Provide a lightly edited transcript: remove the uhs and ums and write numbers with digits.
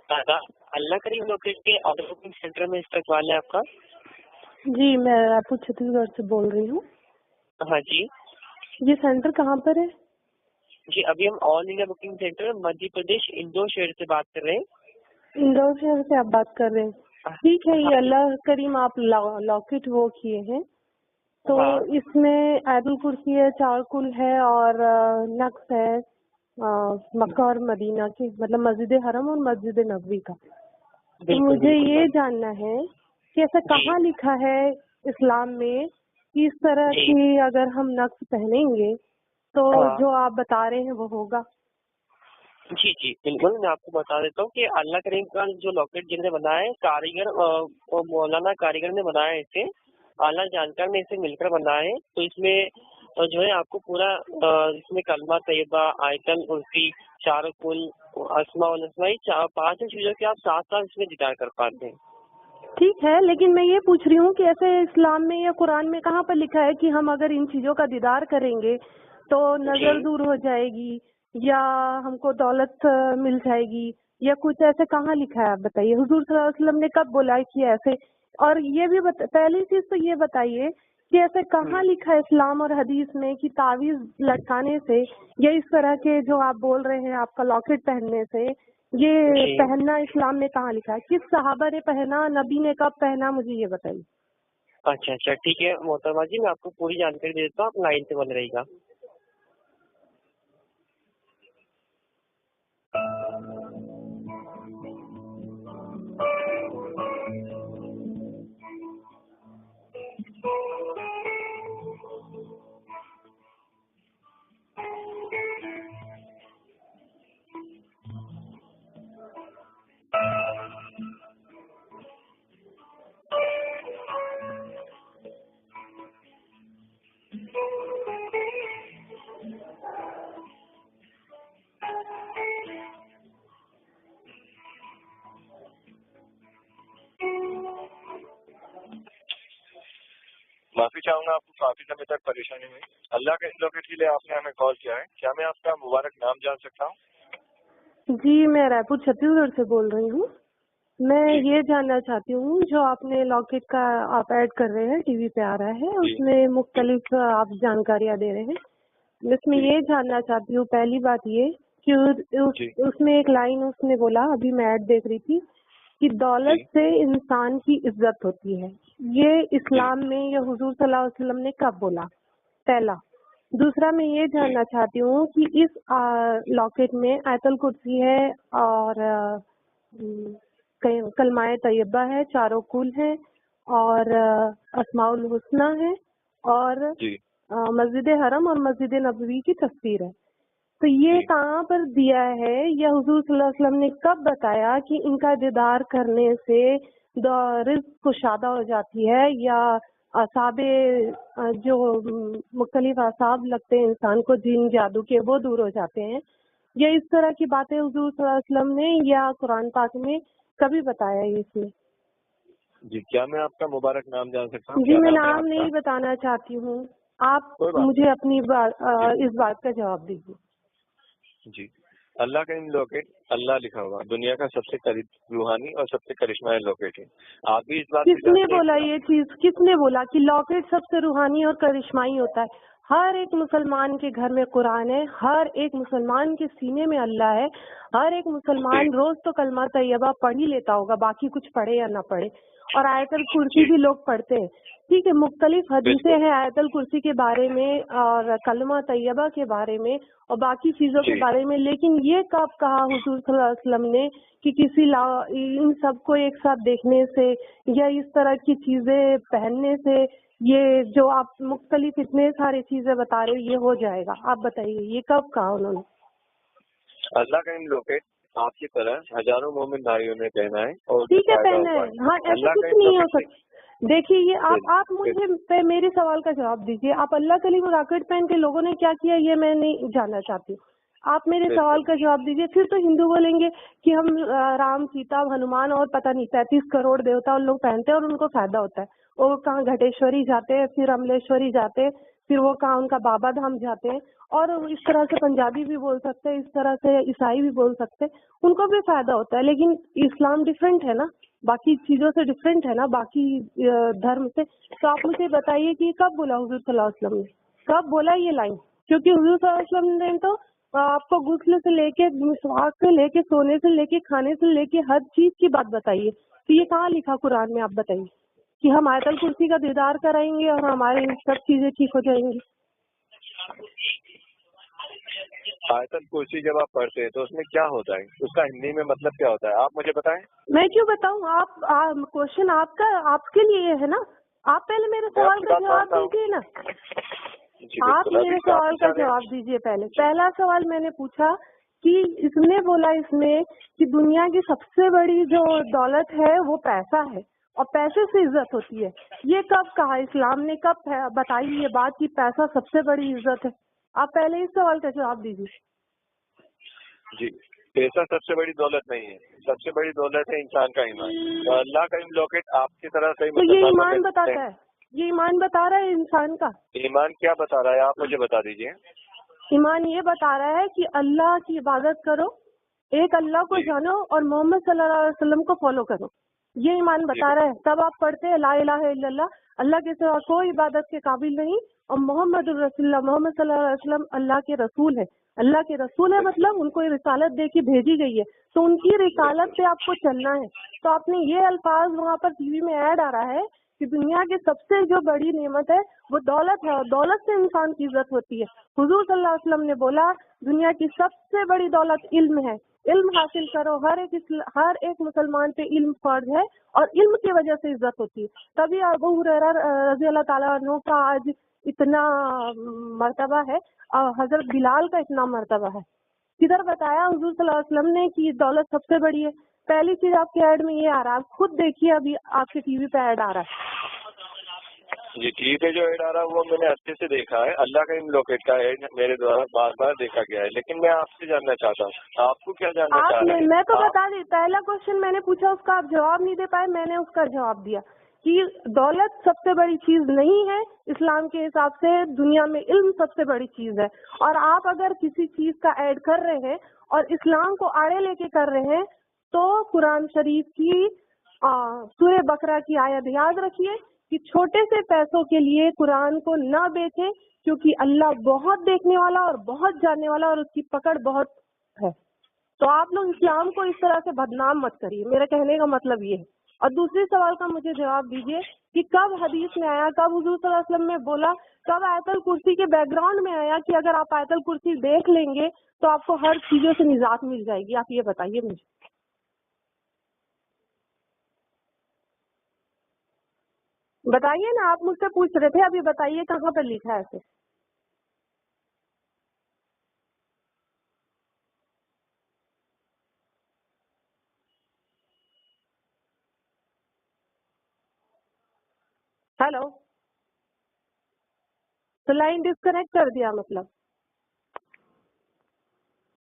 اللہ کریم locate کے order booking centre میں استقبال ہے آپ کا. جی میں راپور چھتیس گڑھ سے بول رہی ہوں. ہاں جی. یہ سینٹر کہاں پر ہے؟ جی ابھی ہم all India booking centre Madhya Pradesh Indore شہر سے بات کر رہے ہیں. اندور شہر سے آپ بات کر رہے ہیں؟ ٹھیک ہے. یہ اللہ کریم آپ لاکٹ وہ کیے ہیں تو اس میں آیت الکرسی ہے، چار کل ہے اور نقص ہے مکہ اور مدینہ کی، مطلب مسجد حرم اور مسجد نبوی کا. تو مجھے یہ جاننا ہے کہ ایسا کہاں لکھا ہے اسلام میں کہ اس طرح کی اگر ہم نقص پہنیں گے تو جو آپ بتا رہے ہیں وہ ہوگا. جی جی بالکل، میں آپ کو بتا دیتا ہوں کہ اللہ کریم کا جو لاکٹ جن نے بنایا ہے کاریگر مولانا کاریگر نے بنایا ہے، اسے اعلیٰ جانکار نے اسے مل کر بنایا ہے. تو اس میں جو ہے آپ کو پورا اس میں کلمہ طیبہ، آیت الکرسی، چار کل، اسماء الحسنی، 5 چیزوں کے آپ ساتھ ساتھ اس میں دیدار کر پاتے ہیں. ٹھیک ہے، لیکن میں یہ پوچھ رہی ہوں کہ ایسے اسلام میں یا قرآن میں کہاں پر لکھا ہے کہ ہم اگر ان چیزوں کا دیدار کریں گے تو نظر دور ہو جائے گی یا ہم کو دولت مل جائے گی یا کچھ ایسے کہاں لکھا ہے؟ آپ بتائیے حضور صلی اللہ علیہ وسلم نے کب بولا کہ ایسے؟ اور یہ بھی پہلی چیز تو یہ بتائیے کہ ایسے کہاں لکھا ہے اسلام اور حدیث میں کہ تعویذ لٹکانے سے یا اس طرح کے جو آپ بول رہے ہیں آپ کا لاکٹ پہننے سے یہ پہننا اسلام میں کہاں لکھا ہے؟ کس صحابہ نے پہنا، نبی نے کب پہنا، مجھے یہ بتائیے. اچھا ٹھیک ہے محترمہ جی، میں آپ کو پوری جانکاری دے دیتا ہوں، آپ لائن سے بن رہی گا. معافی چاہوں گا، آپ کو کافی سمے تک پریشانی ہوئی. اللہ کے اس لاکٹ کے لیے آپ نے ہمیں کال کیا ہے، کیا میں آپ کا مبارک نام جان سکتا ہوں؟ جی میں راپور چھتیس گڑھ سے بول رہی ہوں. میں یہ جاننا چاہتی ہوں جو آپ نے لاکٹ کا آپ ایڈ کر رہے ہیں ٹی وی پہ آ رہا ہے، اس میں مختلف آپ جانکاریاں دے رہے ہیں. اس میں یہ جاننا چاہتی ہوں پہلی بات یہ کہ اس میں ایک لائن اس نے بولا، ابھی میں ایڈ دیکھ رہی تھی کہ دولت سے انسان کی عزت ہوتی ہے. یہ اسلام میں یا حضور صلی اللہ علیہ وسلم نے کب بولا؟ پہلا. دوسرا میں یہ جاننا چاہتی ہوں کہ اس لاکٹ میں آیت الکرسی ہے اور کلمہ طیبہ ہے، چاروں کل ہے اور اسماء الحسنی ہے اور مسجد حرم اور مسجد نبوی کی تصویر ہے. تو یہ کہاں پر دیا ہے یا حضور صلی اللہ علیہ وسلم نے کب بتایا کہ ان کا دیدار کرنے سے رزق کشادہ ہو جاتی ہے یا اعصاب جو مختلف اعصاب لگتے ہیں انسان کو جن جادو کے وہ دور ہو جاتے ہیں؟ یا اس طرح کی باتیں حضور صلی اللہ علیہ وسلم نے یا قرآن پاک میں کبھی بتایا ہے اس میں؟ جی کیا میں آپ کا مبارک نام جان سکتا ہوں؟ جی میں نام نہیں بتانا چاہتی ہوں، آپ مجھے اپنی اس بات کا جواب دیجیے. جی اللہ کا ان لاکٹ اللہ لکھا ہوا دنیا کا سب سے قریب روحانی اور سب سے کرشمائی لاکٹ ہے. آپ بھی اس بات کس نے بولا یہ چیز؟ کس نے بولا کہ لاکٹ سب سے روحانی اور کرشمائی ہوتا ہے؟ ہر ایک مسلمان کے گھر میں قرآن ہے، ہر ایک مسلمان کے سینے میں اللہ ہے، ہر ایک مسلمان روز تو کلمہ طیبہ پڑھ ہی لیتا ہوگا، باقی کچھ پڑھے یا نہ پڑھے، اور آیت الکرسی بھی لوگ پڑھتے ہیں. ٹھیک ہے، مختلف حدیثیں ہیں آیت الکرسی کے بارے میں اور کلمہ طیبہ کے بارے میں اور باقی چیزوں کے بارے میں، لیکن یہ کب کہا حضور صلی اللہ علیہ وسلم نے کہ کسی ان سب کو ایک ساتھ دیکھنے سے یا اس طرح کی چیزیں پہننے سے یہ جو آپ مختلف اتنے سارے چیزیں بتا رہے ہو یہ ہو جائے گا؟ آپ بتائیے یہ کب کہا انہوں نے؟ اللہ کا ان لاکٹ آپ کی طرح ہزاروں مومن بھائیوں نے پہنا ہے اور ٹھیک ہے پہنا ہے. ہاں ایسا کچھ نہیں ہو سکتا. دیکھیے یہ آپ مجھے میرے سوال کا جواب دیجیے. آپ اللہ کریم راکٹ پہن کے لوگوں نے کیا کیا یہ میں نہیں جاننا چاہتی ہوں. آپ میرے سوال کا جواب دیجیے. پھر تو ہندو بولیں گے کہ ہم رام سیتا ہنومان اور پتہ نہیں 35 کروڑ دیوتا ان لوگ پہنتے ہیں اور ان کو فائدہ ہوتا ہے. وہ کہاں گھٹیشوری جاتے ہیں، پھر املیشوری جاتے ہیں، پھر وہ کہاں ان کا بابا دھام جاتے ہیں اور اس طرح سے پنجابی بھی بول سکتے ہیں, اس طرح سے عیسائی بھی بول سکتے ہیں, ان کو بھی فائدہ ہوتا ہے. لیکن اسلام ڈفرینٹ ہے نا, باقی چیزوں سے ڈفرینٹ ہے نا, باقی دھرم سے. تو آپ مجھے بتائیے کہ کب بولا حضور صلی اللہ علیہ وسلم نے, کب بولا یہ لائن؟ کیونکہ حضور صلی اللہ علیہ وسلم نے تو آپ کو غسل سے لے کے, مسواک سے لے کے, سونے سے لے کے, کھانے سے لے کے ہر چیز کی بات بتائیے. تو یہ کہاں لکھا قرآن میں؟ آپ بتائیے کہ ہم آیت الکرسی کا دیدار کرائیں گے اور ہماری سب چیزیں ٹھیک ہو جائیں گی. آیت الکرسی جب آپ پڑھتے ہیں تو اس میں کیا ہوتا ہے, اس کا ہندی میں مطلب کیا ہوتا ہے, آپ مجھے بتائیں. میں کیوں بتاؤں؟ آپ کوشچن آپ کا, آپ کے لیے ہے نا. آپ پہلے میرے سوال کا جواب دیجیے نا. آپ میرے سوال کا جواب دیجیے. پہلا سوال میں نے پوچھا کہ اس نے بولا اس میں کہ دنیا کی سب سے بڑی جو دولت ہے وہ پیسہ ہے اور پیسے سے عزت ہوتی ہے. یہ کب کہا اسلام نے, کب بتائی یہ بات کہ پیسہ سب سے بڑی عزت ہے؟ آپ پہلے اس سوال کا جواب دیجیے. جی, پیسہ سب سے بڑی دولت نہیں ہے, سب سے بڑی دولت ہے انسان کا ایمان. اللہ کا لاکٹ آپ کی طرح سے تو یہ ایمان بتاتا ہے, یہ ایمان بتا رہا ہے انسان کا. ایمان کیا بتا رہا ہے آپ مجھے بتا دیجیے. ایمان یہ بتا رہا ہے کہ اللہ کی عبادت کرو, ایک اللہ کو جانو اور محمد صلی اللہ علیہ وسلم کو فالو کرو. یہ ایمان بتا رہا ہے. تب آپ پڑھتے ہیں لا الہ الا اللہ, اللہ کے سوا کوئی عبادت کے قابل نہیں, اور محمد الرسول اللہ, محمد صلی اللہ علیہ وسلم اللہ کے رسول ہے. اللہ کے رسول ہے مطلب ان کو رسالت دے کے بھیجی گئی ہے, تو ان کی رسالت پہ آپ کو چلنا ہے. تو آپ نے یہ الفاظ وہاں پر ٹی وی میں ایڈ آ رہا ہے کہ دنیا کی سب سے جو بڑی نعمت ہے وہ دولت ہے, اور دولت سے انسان کی عزت ہوتی ہے. حضور صلی اللہ علیہ وسلم نے بولا دنیا کی سب سے بڑی دولت علم ہے, علم حاصل کرو. ہر ایک مسلمان پہ علم فرض ہے اور علم کی وجہ سے عزت ہوتی ہے. تبھی ابو ہریرہ رضی اللہ تعالیٰ عنہ کا آج اتنا مرتبہ ہے, اور حضرت بلال کا اتنا مرتبہ ہے. کدھر بتایا حضور صلی اللہ علیہ وسلم نے کہ دولت سب سے بڑی ہے؟ پہلی چیز آپ کے ایڈ میں یہ آ رہا ہے, آپ خود دیکھیے, ابھی آپ کے ٹی وی پہ ایڈ آ رہا ہے. جی ٹی وی پہ جو ایڈ آ رہا ہے وہ میں نے اچھے سے دیکھا ہے. اللہ کا علم لاکٹ کا ایڈ میرے دوارا بار بار دیکھا گیا ہے, لیکن میں آپ سے جاننا چاہتا ہوں آپ کو کیا جاننا چاہ رہے ہیں. میں تو بتا دی, پہلا کوشچن میں نے پوچھا, اس کا آپ جواب نہیں دے پائے, میں نے اس کا جواب دیا کہ دولت سب سے بڑی چیز نہیں ہے. اسلام کے حساب سے دنیا میں علم سب سے بڑی چیز ہے. اور آپ اگر کسی چیز کا ایڈ کر رہے ہیں اور اسلام کو آڑے لے کے کر رہے ہیں تو قرآن شریف کی سورہ بقرہ کی آیت یاد رکھیے کہ چھوٹے سے پیسوں کے لیے قرآن کو نہ بیچیں, کیونکہ اللہ بہت دیکھنے والا اور بہت جاننے والا اور اس کی پکڑ بہت ہے. تو آپ لوگ اسلام کو اس طرح سے بدنام مت کریے, میرا کہنے کا مطلب یہ ہے. اور دوسرے سوال کا مجھے جواب دیجیے کہ کب حدیث میں آیا, کب حضور صلی اللہ علیہ وسلم نے بولا, کب آیت الکرسی کے بیک گراؤنڈ میں آیا کہ اگر آپ آیت الکرسی دیکھ لیں گے تو آپ کو ہر چیزوں سے نجات مل جائے گی؟ آپ یہ بتائیے مجھے. بتائیے نا, آپ مجھ سے پوچھ رہے تھے, ابھی بتائیے کہاں پر لکھا ہے ایسے. ہیلو, تو لائن ڈسکنیکٹ کر دیا مطلب.